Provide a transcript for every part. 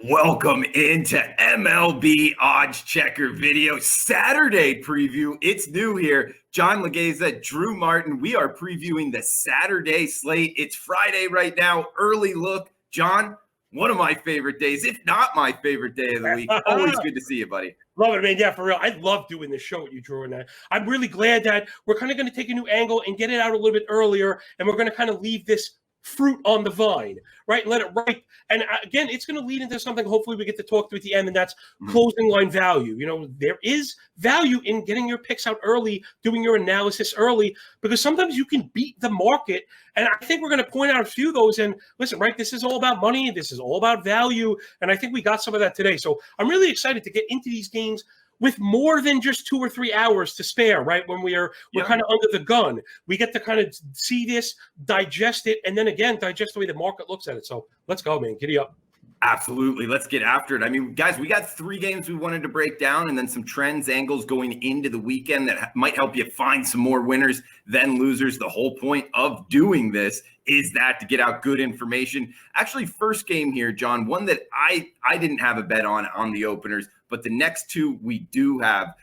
Welcome into MLB Odds Checker video Saturday preview. It's new here. John Laghezza, Drew Martin. We are previewing the Saturday slate. It's Friday right now. Early look. John, one of my favorite days, if not my favorite day of the week. Always good to see you, buddy. Love it, man. Yeah, for real. I love doing this show with you, Drew. And I'm really glad that we're kind of going to take a new angle and get it out a little bit earlier. And we're going to kind of leave this fruit on the vine, right? Let it ripe. And again, it's going to lead into something hopefully we get to talk to at the end, and that's closing line value. You know, there is value in getting your picks out early, doing your analysis early, because sometimes you can beat the market. And I think we're going to point out a few of those. And listen, right, this is all about money. This is all about value. And I think we got some of that today. So I'm really excited to get into these games with more than just 2 or 3 hours to spare, right? When we're kind of under the gun, we get to kind of see this, digest it, and then again, digest the way the market looks at it. So let's go, man. Giddy up. Absolutely. Let's get after it. I mean, guys, we got 3 games we wanted to break down and then some trends, angles going into the weekend that might help you find some more winners than losers. The whole point of doing this is that to get out good information. Actually, first game here, John, one that I didn't have a bet on the openers, but the next 2 we do have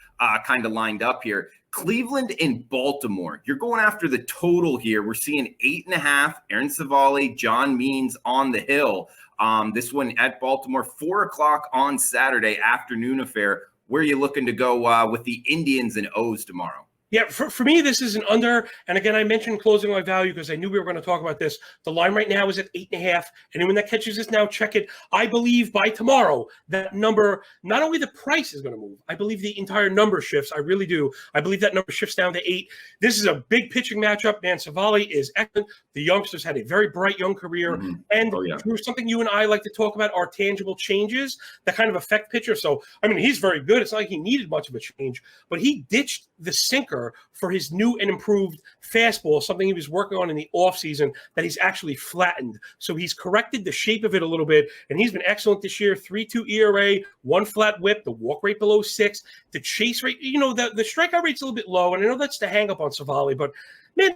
kind of lined up here. Cleveland and Baltimore. You're going after the total here. We're seeing 8.5. Aaron Savali, John Means on the hill. This one at Baltimore, 4 o'clock on Saturday afternoon affair. Where are you looking to go with the Indians and O's tomorrow? Yeah, for me, this is an under. And again, I mentioned closing line value because I knew we were going to talk about this. The line right now is at 8.5. Anyone that catches this now, check it. I believe by tomorrow, that number, not only the price is going to move, I believe the entire number shifts. I really do. I believe that number shifts down to 8. This is a big pitching matchup. Man, Savali is excellent. The youngsters had a very bright young career. Mm-hmm. And Drew, something you and I like to talk about are tangible changes that kind of affect pitchers. So, I mean, he's very good. It's not like he needed much of a change, but he ditched the sinker for his new and improved fastball, something he was working on in the offseason that he's actually flattened. So he's corrected the shape of it a little bit, and he's been excellent this year. 3.2 ERA, 1 flat whip, the walk rate below 6, the chase rate, you know, the strikeout rate's a little bit low, and I know that's the hang up on Savali, but man,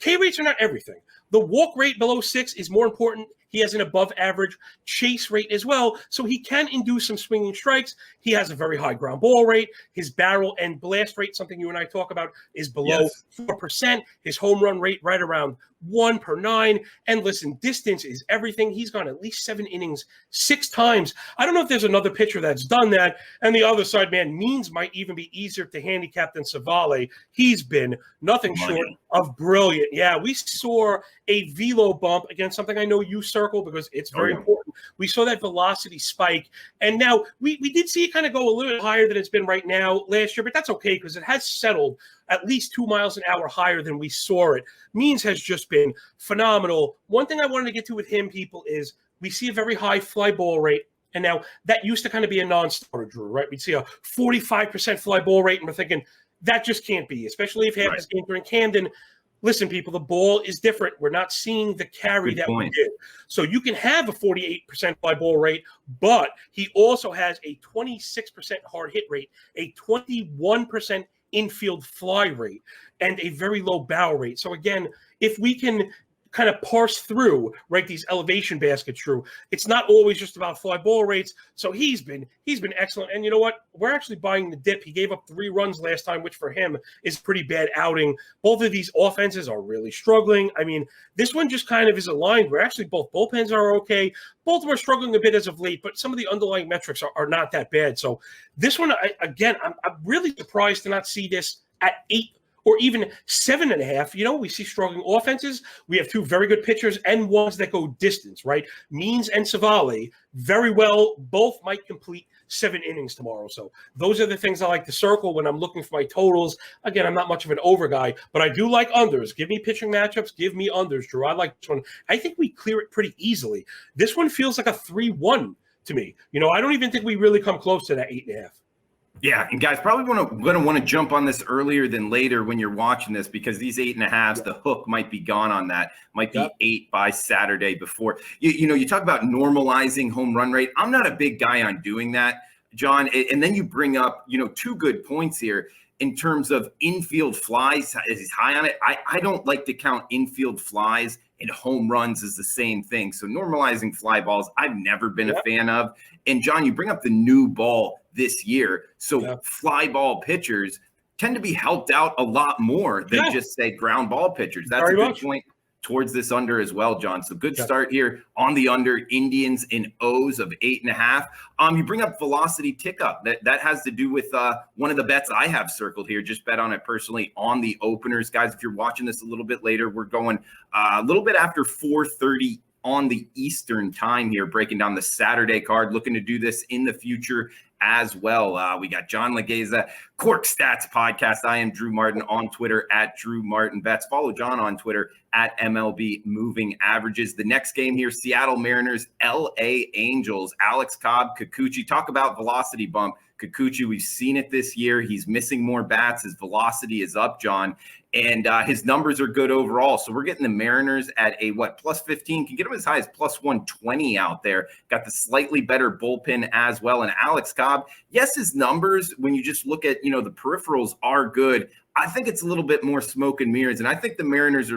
K rates are not everything. The walk rate below 6 is more important. He has an above average chase rate as well, so he can induce some swinging strikes. He has a very high ground ball rate. His barrel and blast rate, something you and I talk about, is below 4%. His home run rate right around 1 per 9. And listen, distance is everything. He's gone at least 7 innings 6 times. I don't know if there's another pitcher that's done that. And the other side, man, Means might even be easier to handicap than Savali. He's been nothing short of brilliant. Yeah, we saw a velo bump against something I know you circle because it's very important. We saw that velocity spike. And now we did see it kind of go a little bit higher than it's been right now last year, but that's okay because it has settled at least 2 miles an hour higher than we saw it. Means has just been phenomenal. One thing I wanted to get to with him, people, is we see a very high fly ball rate. And now that used to kind of be a non-starter, Drew, right? We'd see a 45% fly ball rate, and we're thinking that just can't be, especially if he had this game during Camden. Listen, people, the ball is different. We're not seeing the carry that we did. So you can have a 48% fly ball rate, but he also has a 26% hard hit rate, a 21% infield fly rate, and a very low barrel rate. So again, if we can kind of parse through, right, these elevation baskets, Drew, it's not always just about fly ball rates. So he's been excellent. And you know what? We're actually buying the dip. He gave up 3 runs last time, which for him is a pretty bad outing. Both of these offenses are really struggling. I mean, this one just kind of is aligned where actually both bullpens are okay. Both of them are struggling a bit as of late, but some of the underlying metrics are not that bad. So this one, I'm really surprised to not see this at 8 or even 7.5. You know, we see struggling offenses. We have 2 very good pitchers and ones that go distance, right? Means and Savali, very well. Both might complete 7 innings tomorrow. So those are the things I like to circle when I'm looking for my totals. Again, I'm not much of an over guy, but I do like unders. Give me pitching matchups. Give me unders, Drew. I like this one. I think we clear it pretty easily. This one feels like a 3-1 to me. You know, I don't even think we really come close to that 8.5. Yeah, and guys, probably going to want to jump on this earlier than later when you're watching this because these 8.5s, the hook might be gone on that. Might be 8 by Saturday before. You know, you talk about normalizing home run rate. I'm not a big guy on doing that, John. And then you bring up, 2 good points here. in terms of infield flies, is he's high on it. I don't like to count infield flies and home runs as the same thing. So normalizing fly balls, I've never been a fan of. And John, you bring up the new ball this year. So fly ball pitchers tend to be helped out a lot more than just say ground ball pitchers. That's a good point towards this under as well, John. So good start here on the under. Indians in O's of 8.5. You bring up velocity tick up. That has to do with one of the bets I have circled here. Just bet on it personally on the openers. Guys, if you're watching this a little bit later, we're going a little bit after 4:30 on the Eastern time here, breaking down the Saturday card, looking to do this in the future as well. We got John Laghezza, Cork Stats Podcast. I am Drew Martin on Twitter at Drew Martin Bets. Follow John on Twitter at MLB Moving Averages. The next game here, Seattle Mariners, LA Angels, Alex Cobb, Kikuchi. Talk about velocity bump. Kikuchi, we've seen it this year. He's missing more bats. His velocity is up, John. And his numbers are good overall. So we're getting the Mariners at a, plus 15. Can get them as high as plus 120 out there. Got the slightly better bullpen as well. And Alex Cobb, yes, his numbers, when you just look at, the peripherals are good. I think it's a little bit more smoke and mirrors. And I think the Mariners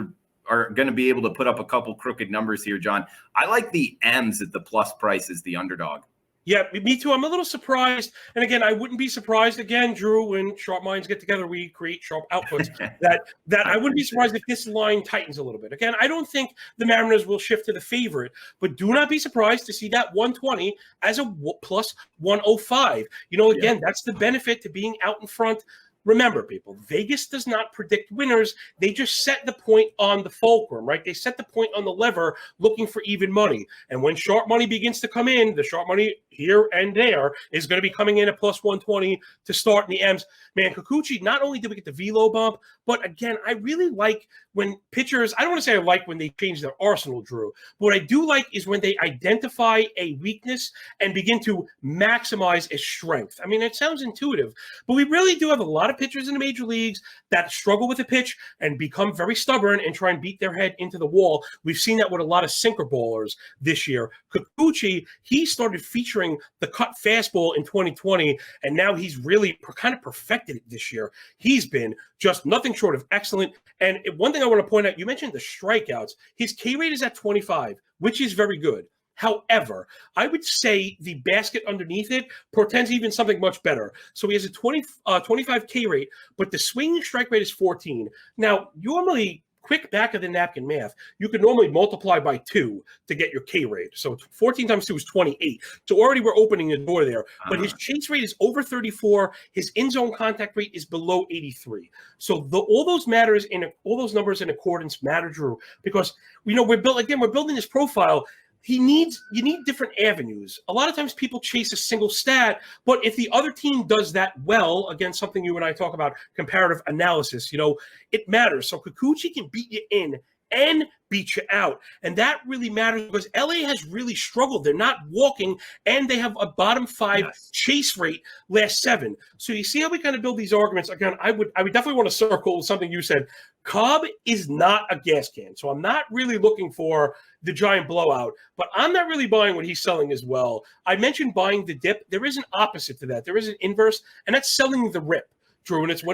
are going to be able to put up a couple crooked numbers here, John. I like the M's at the plus price as the underdog. Yeah, me too. I'm a little surprised. And again, I wouldn't be surprised again, Drew, when sharp minds get together, we create sharp outputs. that I wouldn't be surprised if this line tightens a little bit. Again, I don't think the Mariners will shift to the favorite, but do not be surprised to see that 120 as a plus 105. Again, that's the benefit to being out in front. Remember, people, Vegas does not predict winners. They just set the point on the fulcrum, right? They set the point on the lever looking for even money. And when sharp money begins to come in, the sharp money here and there is going to be coming in at plus 120 to start in the M's. Man, Kikuchi, not only did we get the velo bump, but again, I really like when pitchers, I don't want to say I like when they change their arsenal, Drew, but what I do like is when they identify a weakness and begin to maximize its strength. I mean, it sounds intuitive, but we really do have a lot of pitchers in the major leagues that struggle with a pitch and become very stubborn and try and beat their head into the wall. We've seen that with a lot of sinker ballers this year. Kikuchi, he started featuring the cut fastball in 2020, and now he's really kind of perfected it this year. He's been just nothing short of excellent. And one thing I want to point out, you mentioned the strikeouts. His K rate is at 25, which is very good. However, I would say the basket underneath it portends even something much better. So he has a 25 K rate, but the swinging strike rate is 14. Now, normally, quick back of the napkin math, you could normally multiply by 2 to get your K rate. So 14 times 2 is 28. So already we're opening the door there. But his chase rate is over 34. His in-zone contact rate is below 83. So all those numbers in accordance matter, Drew, because we're building this profile. You need different avenues. A lot of times people chase a single stat, but if the other team does that well against something you and I talk about, comparative analysis, it matters. So Kikuchi can beat you in and beat you out. And that really matters because LA has really struggled. They're not walking, and they have a bottom 5 chase rate last 7. So you see how we kind of build these arguments. Again, I would definitely want to circle something you said. Cobb is not a gas can. So I'm not really looking for the giant blowout, but I'm not really buying what he's selling as well. I mentioned buying the dip. There is an opposite to that. There is an inverse, and that's selling the rip, Drew. And it's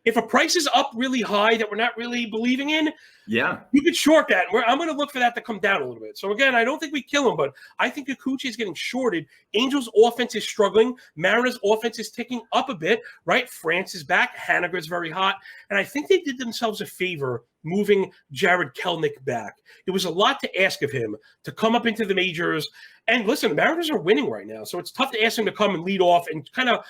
if a price is up really high that we're not really believing in, you could short that. I'm going to look for that to come down a little bit. So again, I don't think we kill him, but I think Kikuchi is getting shorted. Angels' offense is struggling. Mariners' offense is ticking up a bit, right? France is back. Haniger's very hot. And I think they did themselves a favor moving Jared Kelenic back. It was a lot to ask of him to come up into the majors. And listen, the Mariners are winning right now, so it's tough to ask him to come and lead off and kind of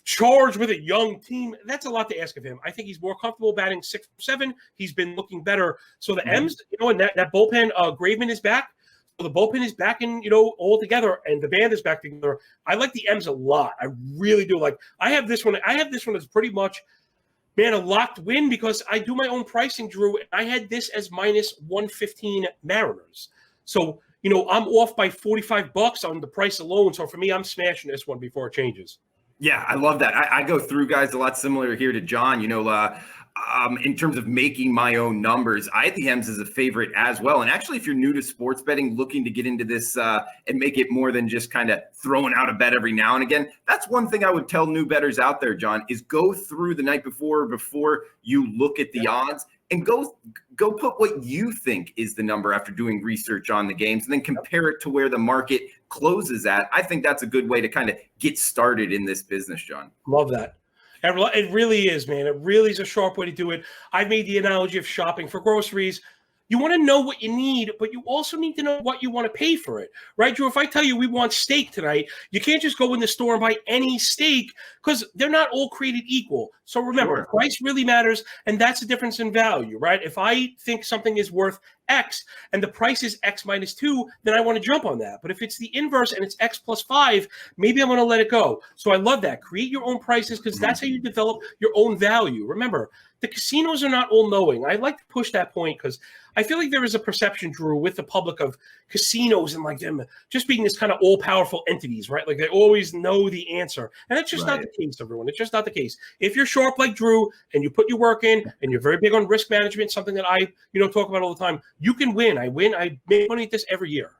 charge with a young team. That's a lot to ask of him. I think he's more comfortable batting 6 or 7. He's been looking better. So the M's, and that bullpen, Graveman is back. So the bullpen is back in, all together, and the band is back together. I like the M's a lot. I really do. I have this one as pretty much, a locked win because I do my own pricing, Drew. I had this as minus 115 Mariners. So, I'm off by $45 on the price alone. So for me, I'm smashing this one before it changes. Yeah, I love that. I go through, guys, a lot similar here to John. in terms of making my own numbers, I had the Hems as a favorite as well. And actually, if you're new to sports betting, looking to get into this and make it more than just kind of throwing out a bet every now and again, that's one thing I would tell new bettors out there, John, is go through the night before you look at the odds and go put what you think is the number after doing research on the games and then compare it to where the market closes at. I think that's a good way to kind of get started in this business, John. Love that. It really is, man. It really is a sharp way to do it. I've made the analogy of shopping for groceries. You want to know what you need, but you also need to know what you want to pay for it, right, Drew? If I tell you we want steak tonight, you can't just go in the store and buy any steak because they're not all created equal. So remember, price really matters, and that's the difference in value, right? If I think something is worth X and the price is X minus 2, then I want to jump on that. But if it's the inverse and it's X plus 5, maybe I'm going to let it go. So I love that. Create your own prices because that's how you develop your own value. Remember, the casinos are not all knowing. I like to push that point because I feel like there is a perception, Drew, with the public of casinos and like them just being this kind of all-powerful entities, right? Like they always know the answer. And that's just not the case, everyone. It's just not the case. If you're sharp like Drew and you put your work in and you're very big on risk management, something that I talk about all the time, you can win. I make money at this every year.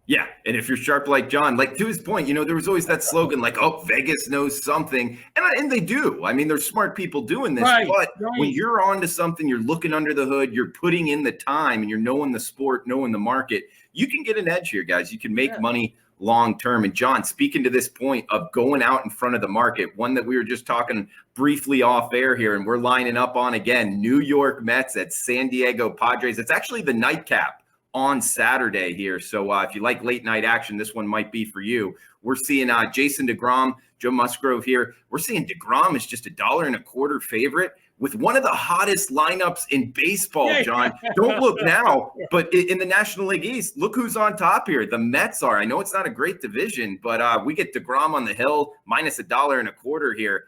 Yeah, and if you're sharp like John, like to his point, there was always that slogan like, oh, Vegas knows something. And they do. I mean, there's smart people doing this. But when you're onto something, you're looking under the hood, you're putting in the time, and you're knowing the sport, knowing the market, you can get an edge here, guys. You can make money long term. And John, speaking to this point of going out in front of the market, one that we were just talking briefly off air here, and we're lining up on again, New York Mets at San Diego Padres. It's actually the nightcap on Saturday here. So if you like late night action, this one might be for you. We're seeing Jason DeGrom, Joe Musgrove here. We're seeing DeGrom is just $1.25 favorite with one of the hottest lineups in baseball, John. Don't look now, but in the National League East, look who's on top here. The Mets are. I know it's not a great division, but we get DeGrom on the hill minus $1.25 here.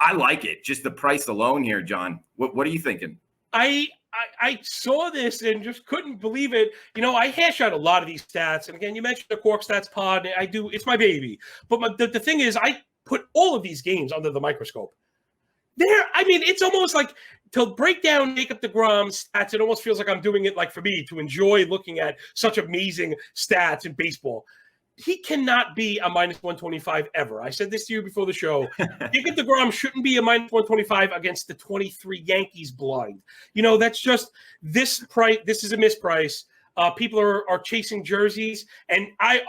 I like it. Just the price alone here, John. What are you thinking? I saw this and just couldn't believe it. I hash out a lot of these stats. And again, you mentioned the Cork Stats pod. I do. It's my baby. But the thing is, I put all of these games under the microscope. It's almost like to break down Jacob deGrom stats, it almost feels like I'm doing it like for me to enjoy looking at such amazing stats in baseball. He cannot be a minus 125 ever. I said this to you before the show. Jacob deGrom shouldn't be a minus 125 against the 23 Yankees blind. That's just this price. This is a misprice. People are chasing jerseys. And I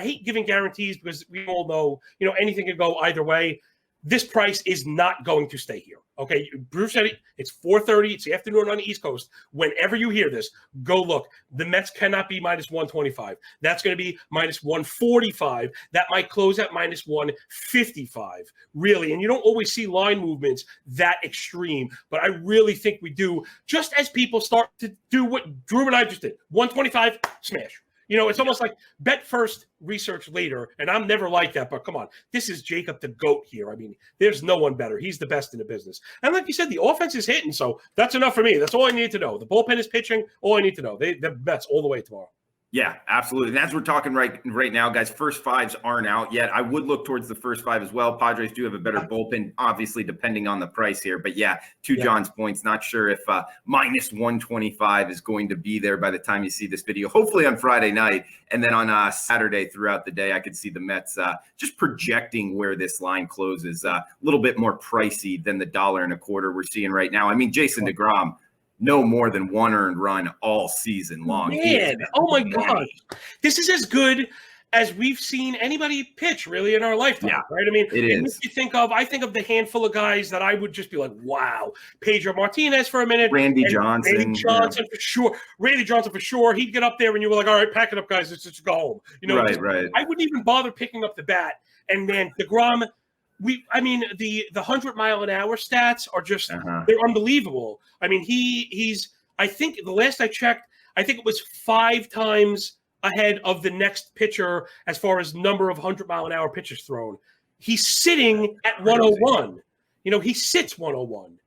hate giving guarantees because we all know, anything can go either way. This price is not going to stay here. Okay, Bruce said it. It's 4:30. It's the afternoon on the East Coast. Whenever you hear this, go look. The Mets cannot be minus 125. That's going to be minus 145. That might close at minus 155, really. And you don't always see line movements that extreme, but I really think we do. Just as people start to do what Drew and I just did, 125, smash. It's almost like bet first, research later, and I'm never like that, but come on. This is Jacob the GOAT here. There's no one better. He's the best in the business. And like you said, the offense is hitting, so that's enough for me. That's all I need to know. The bullpen is pitching. All I need to know. The Mets all the way tomorrow. Yeah, absolutely. And as we're talking right now, guys, first fives aren't out yet. I would look towards the first five as well. Padres do have a better bullpen, obviously, depending on the price here. But to John's points, not sure if minus 125 is going to be there by the time you see this video. Hopefully on Friday night. And then on Saturday throughout the day, I could see the Mets just projecting where this line closes. A little bit more pricey than the $1.25 we're seeing right now. Jason DeGrom, no more than one earned run all season long. Man, oh my God. This is as good as we've seen anybody pitch really in our lifetime, right? It is. I think of the handful of guys that I would just be like, wow. Pedro Martinez for a minute. Randy Johnson for sure. Randy Johnson for sure. He'd get up there and you were like, all right, pack it up, guys. Let's just go home. Right. I wouldn't even bother picking up the bat. And man, DeGrom, the 100-mile-an-hour stats are just they're unbelievable. He's I think the last I checked, I think it was 5 times ahead of the next pitcher as far as number of 100-mile-an-hour pitches thrown. He's sitting at 101. He sits 101.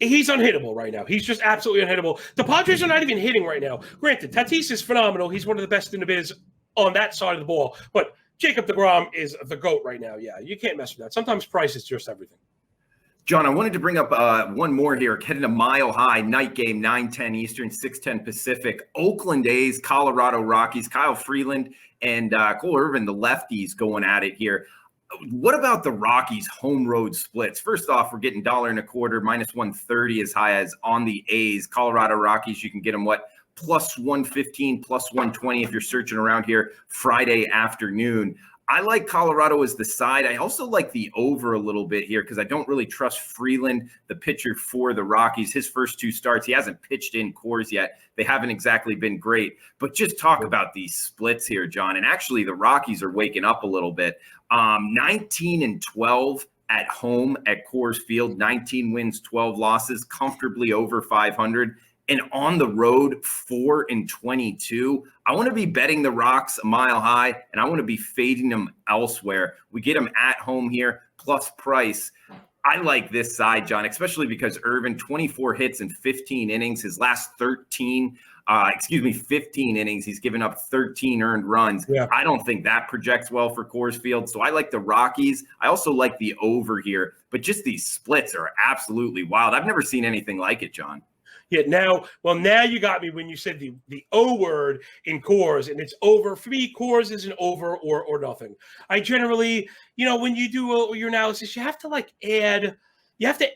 He's unhittable right now. He's just absolutely unhittable. The Padres are not even hitting right now. Granted, Tatis is phenomenal. He's one of the best in the biz on that side of the ball, but Jacob deGrom is the GOAT right now. Yeah, you can't mess with that. Sometimes price is just everything. John, I wanted to bring up one more here. Heading a Mile High night game, 9:10 Eastern, 6:10 Pacific. Oakland A's, Colorado Rockies, Kyle Freeland and Cole Irvin, the lefties going at it here. What about the Rockies home road splits? First off, we're getting $1.25, minus 130 as high as on the A's. Colorado Rockies, you can get them plus 115, plus 120 if you're searching around here Friday afternoon. I like Colorado as the side. I also like the over a little bit here because I don't really trust Freeland, the pitcher for the Rockies. His first two starts, he hasn't pitched in Coors yet. They haven't exactly been great. But just talk about these splits here, John. And actually, the Rockies are waking up a little bit. 19-12 at home at Coors Field, 19 wins, 12 losses, comfortably over 500. And on the road, 4-22. I want to be betting the Rocks a Mile High, and I want to be fading them elsewhere. We get them at home here, plus price. I like this side, John, especially because Irvin, 24 hits in 15 innings. His last 15 innings, he's given up 13 earned runs. Yeah. I don't think that projects well for Coors Field. So I like the Rockies. I also like the over here. But just these splits are absolutely wild. I've never seen anything like it, John. Yeah, now you got me when you said the O word in Coors, and it's over. For me, Coors is an over or nothing. I generally, when you do your analysis, you have to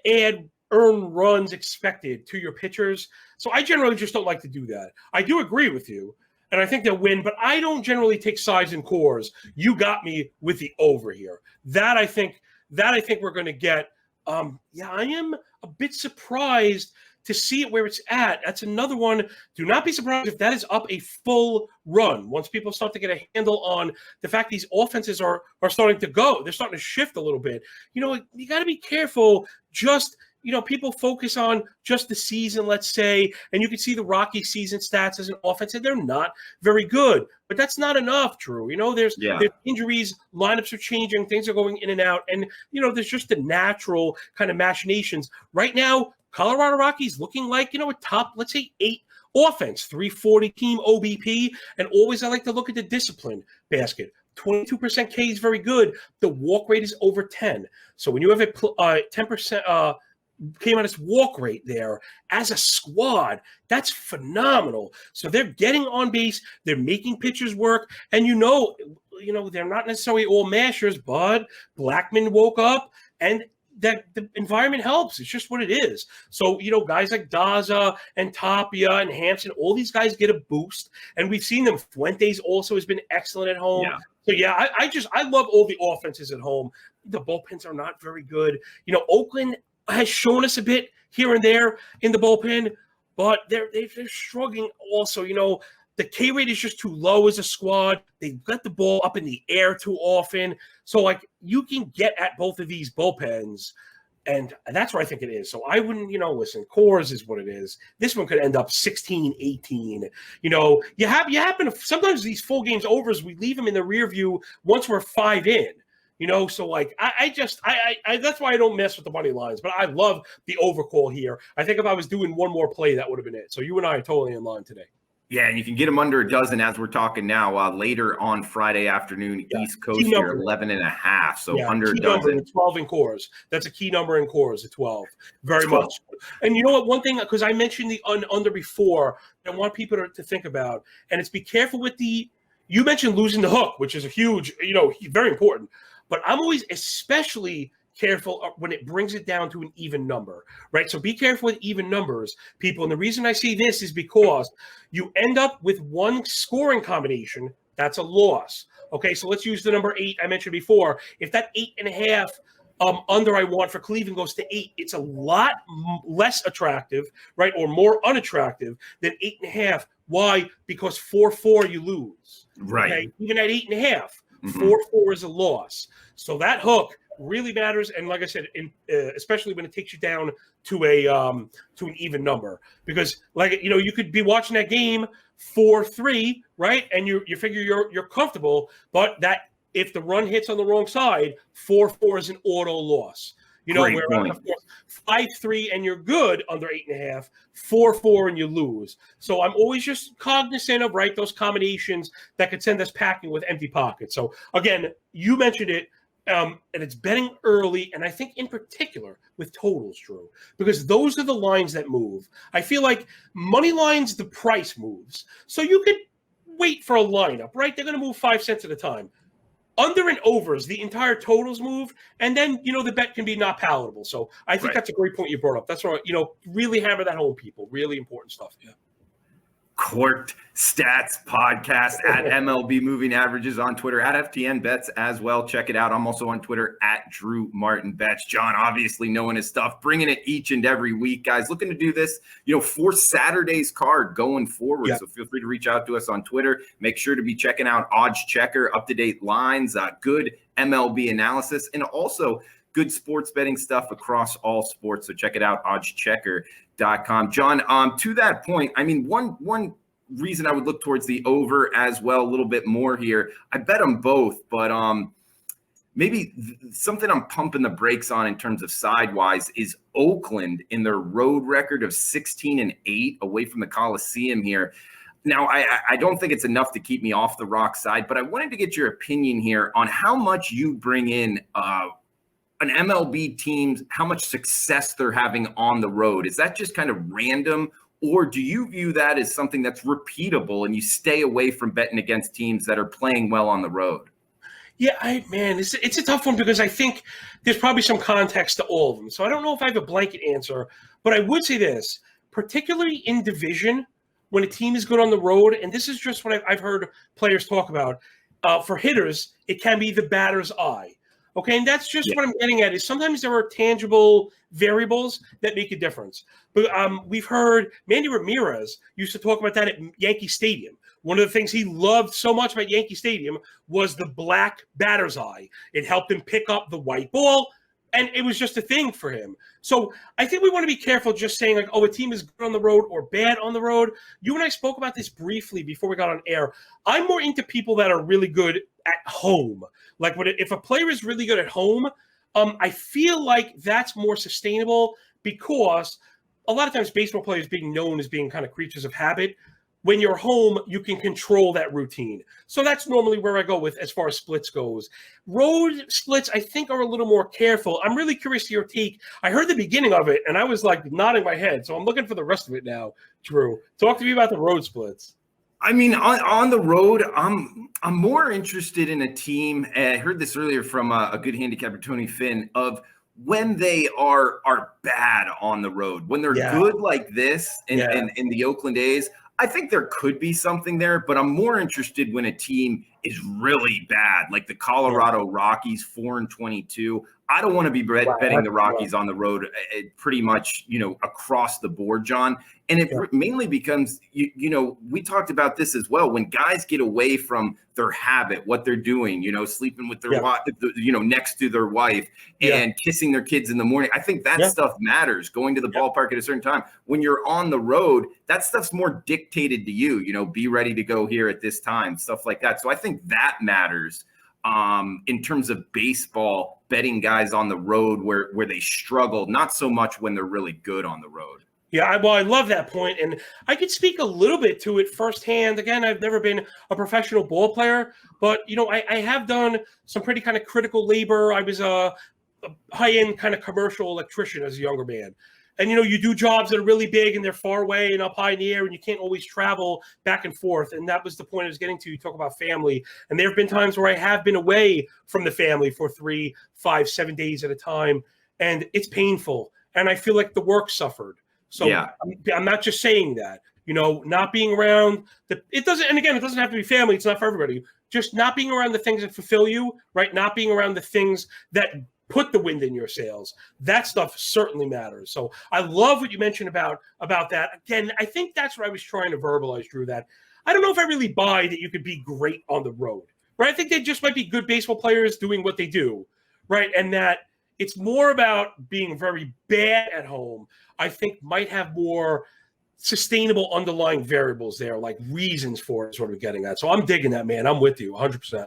add earned runs expected to your pitchers. So I generally just don't like to do that. I do agree with you, and I think they'll win, but I don't generally take sides in Coors. You got me with the over here. That I think we're going to get. I am a bit surprised to see it where it's at. That's another one. Do not be surprised if that is up a full run. Once people start to get a handle on the fact these offenses are starting to go, they're starting to shift a little bit. You got to be careful. Just, people focus on just the season, let's say, and you can see the Rocky season stats as an offense, and they're not very good. But that's not enough, Drew. There's injuries, lineups are changing, things are going in and out, and, there's just the natural kind of machinations. Right now, Colorado Rockies looking like, a top, let's say, 8 offense, 340 team OBP. And always I like to look at the discipline basket. 22% K is very good. The walk rate is over 10. So when you have a 10% K minus walk rate there as a squad, that's phenomenal. So they're getting on base. They're making pitchers work. And they're not necessarily all mashers, but Blackman woke up and that the environment helps. It's just what it is. So, guys like Daza and Tapia and Hampson, all these guys get a boost. And we've seen them. Fuentes also has been excellent at home. Yeah. So, I love all the offenses at home. The bullpens are not very good. Oakland has shown us a bit here and there in the bullpen, but they're struggling also. The K rate is just too low as a squad. They've got the ball up in the air too often. So, you can get at both of these bullpens, and that's where I think it is. So I wouldn't, listen, Coors is what it is. This one could end up 16-18. You happen to – sometimes these full games overs, we leave them in the rear view once we're 5 in. So that's why I don't mess with the money lines. But I love the overcall here. I think if I was doing one more play, that would have been it. So you and I are totally in line today. Yeah, and you can get them under a dozen as we're talking now. Later on Friday afternoon, East Coast here, 11.5. So under a dozen. 12 in Coors. That's a key number in Coors, at 12. Very 12. Much. And you know what? One thing, because I mentioned the under before, I want people to think about, and it's be careful with you mentioned losing the hook, which is a huge, very important. But I'm always especially careful when it brings it down to an even number, right? So be careful with even numbers, people. And the reason I say this is because you end up with one scoring combination, that's a loss. Okay, so let's use the number 8 I mentioned before. If that 8.5 under I want for Cleveland goes to 8, it's a lot less attractive, right? Or more unattractive than 8.5. Why? Because 4-4 you lose. Right. Okay? Even at 8.5, 4-4 is a loss. So that hook really matters, and like I said, especially when it takes you down to an even number, because you could be watching that game 4-3, right, and you figure you're comfortable, but that if the run hits on the wrong side, 4-4 is an auto loss. Where 5-3 and you're good under 8.5, 4-4 and you lose. So I'm always just cognizant of those combinations that could send us packing with empty pockets. So again, you mentioned it. And it's betting early, and I think in particular with totals, Drew, because those are the lines that move. I feel like money lines, the price moves. So you could wait for a lineup, right? They're going to move 5 cents at a time. Under and overs, the entire totals move, and then, the bet can be not palatable. So I think that's a great point you brought up. That's right. Really hammer that home, people. Really important stuff. Yeah. Corked Stats Podcast at MLB Moving Averages on Twitter, at FTN Bets as well. Check it out. I'm also on Twitter at Drew Martin Bets. John, obviously knowing his stuff, bringing it each and every week, guys. Looking to do this, for Saturday's card going forward. So feel free to reach out to us on Twitter. Make sure to be checking out Odds Checker, up-to-date lines, good MLB analysis, and also good sports betting stuff across all sports. So check it out, oddschecker.com. John, to that point, I mean, one reason I would look towards the over as well, a little bit more here. I bet them both, but maybe something I'm pumping the brakes on in terms of sidewise is Oakland in their road record of 16-8 away from the Coliseum here. Now, I don't think it's enough to keep me off the rock side, but I wanted to get your opinion here on how much you bring in an MLB team, how much success they're having on the road. Is that just kind of random, or do you view that as something that's repeatable and you stay away from betting against teams that are playing well on the road? Yeah, it's a tough one because I think there's probably some context to all of them. So I don't know if I have a blanket answer, but I would say this, particularly in division, when a team is good on the road, and this is just what I've heard players talk about, for hitters, it can be the batter's eye. Okay, and that's just what I'm getting at is sometimes there are tangible variables that make a difference. But we've heard Manny Ramirez used to talk about that at Yankee Stadium. One of the things he loved so much about Yankee Stadium was the black batter's eye. It helped him pick up the white ball, and it was just a thing for him. So I think we want to be careful just saying like, a team is good on the road or bad on the road. You and I spoke about this briefly before we got on air. I'm more into people that are really good at home. Like if a player is really good at home, I feel like that's more sustainable because a lot of times baseball players being known as being kind of creatures of habit. When you're home, you can control that routine. So that's normally where I go with as far as splits goes. Road splits, I think, are a little more careful. I'm really curious to your take. I heard the beginning of it, and I was like nodding my head. So I'm looking for the rest of it now, Drew. Talk to me about the road splits. I mean, on the road, I'm more interested in a team. I heard this earlier from a good handicapper, Tony Finn, of when they are bad on the road. When they're good like this in the Oakland A's, I think there could be something there, but I'm more interested when a team is really bad, like the Colorado Rockies, 4-22. I don't want to be betting the Rockies on the road pretty much, across the board, John. And it mainly becomes, we talked about this as well. When guys get away from their habit, what they're doing, sleeping with their wife, next to their wife and kissing their kids in the morning. I think that stuff matters, going to the ballpark at a certain time. When you're on the road, that stuff's more dictated to you, be ready to go here at this time, stuff like that. So I think that matters in terms of baseball, betting guys on the road where they struggle, not so much when they're really good on the road. Yeah, I love that point, and I could speak a little bit to it firsthand. Again, I've never been a professional ball player, but, I have done some pretty kind of critical labor. I was a high-end kind of commercial electrician as a younger man. And, you do jobs that are really big and they're far away and up high in the air and you can't always travel back and forth. And that was the point I was getting to. You talk about family. And there have been times where I have been away from the family for 3, 5, 7 days at a time. And it's painful. And I feel like the work suffered. So I'm not just saying that, not being around it doesn't have to be family. It's not for everybody. Just not being around the things that fulfill you, right? Not being around the things that put the wind in your sails. That stuff certainly matters. So I love what you mentioned about that. Again, I think that's what I was trying to verbalize, Drew, that I don't know if I really buy that you could be great on the road, right? I think they just might be good baseball players doing what they do, right? And that it's more about being very bad at home, I think might have more sustainable underlying variables there, like reasons for it is what we're getting at. So I'm digging that, man. I'm with you 100%.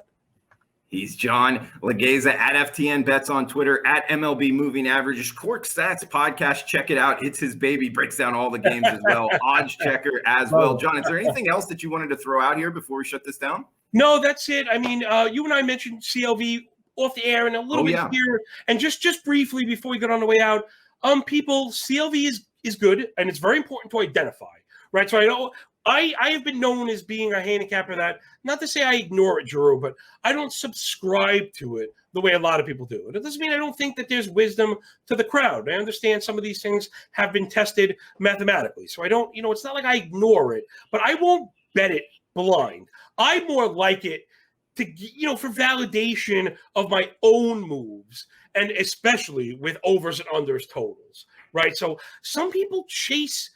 He's John Laghezza at FTN Bets on Twitter, at MLB Moving Averages. Cork Stats Podcast, check it out. It's his baby. Breaks down all the games as well. Odds Checker as well. John, is there anything else that you wanted to throw out here before we shut this down? No, that's it. I mean, you and I mentioned CLV. off the air and a little Oh, bit yeah. here. And just briefly before we get on the way out, people, CLV is good, and it's very important to identify, right? So I have been known as being a handicapper that, not to say I ignore it, Drew, but I don't subscribe to it the way a lot of people do. And it doesn't mean I don't think that there's wisdom to the crowd. I understand some of these things have been tested mathematically. So I don't, it's not like I ignore it, but I won't bet it blind. I more like it to, for validation of my own moves, and especially with overs and unders totals, right? So some people chase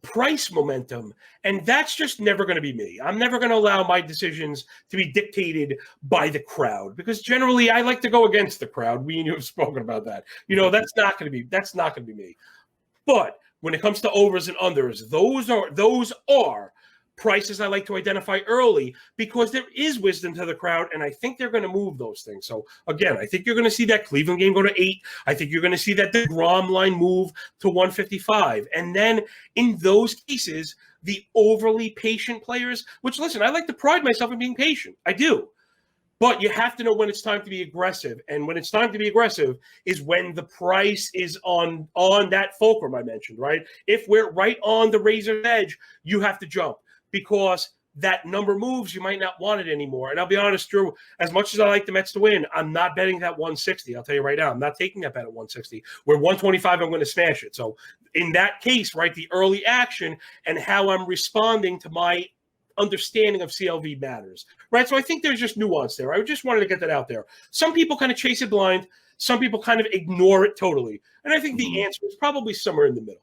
price momentum, and that's just never going to be me. I'm never going to allow my decisions to be dictated by the crowd, because generally I like to go against the crowd. We and you have spoken about that. That's not going to be me. But when it comes to overs and unders, those are prices I like to identify early, because there is wisdom to the crowd, and I think they're going to move those things. So again, I think you're going to see that Cleveland game go to 8. I think you're going to see that DeGrom line move to 155. And then in those cases, the overly patient players, which, listen, I like to pride myself in being patient. I do. But you have to know when it's time to be aggressive. And when it's time to be aggressive is when the price is on that fulcrum I mentioned, right? If we're right on the razor's edge, you have to jump, because that number moves, you might not want it anymore. And I'll be honest, Drew, as much as I like the Mets to win, I'm not betting that 160. I'll tell you right now, I'm not taking that bet at 160. Where 125, I'm going to smash it. So in that case, right, the early action and how I'm responding to my understanding of CLV matters, right? So I think there's just nuance there. I just wanted to get that out there. Some people kind of chase it blind. Some people kind of ignore it totally. And I think the answer is probably somewhere in the middle.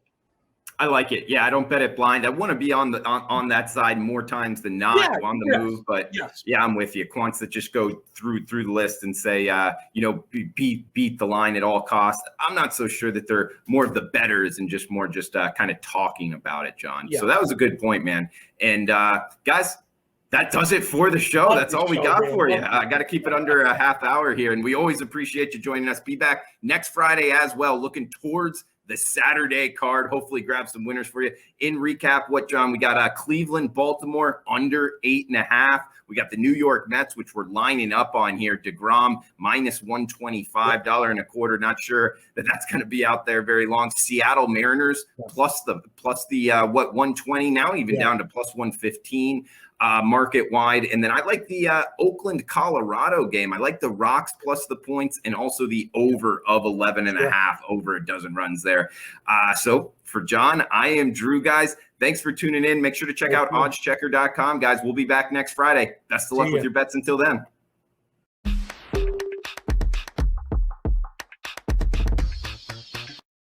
I like it. Yeah, I don't bet it blind. I want to be on that side more times than not, on the move. But yeah, I'm with you. Quants that just go through the list and say, beat the line at all costs. I'm not so sure that they're more of the betters and just kind of talking about it, John. Yeah. So that was a good point, man. And guys, that does it for the show. That's all we got for you. I got to keep it under a half hour here. And we always appreciate you joining us. Be back next Friday as well, looking towards the Saturday card. Hopefully grab some winners for you. In recap, John? We got Cleveland, Baltimore under 8.5. We got the New York Mets, which we're lining up on here. DeGrom minus $125, $1.25. Not sure that's going to be out there very long. Seattle Mariners plus the 120 now, even down to plus 115. Market wide. And then I like the Oakland, Colorado game. I like the Rocks plus the points, and also the over of 11.5, over a dozen runs there. So for John, I am Drew, guys. Thanks for tuning in. Make sure to check out oddschecker.com, guys. We'll be back next Friday. Best of luck with your bets until then.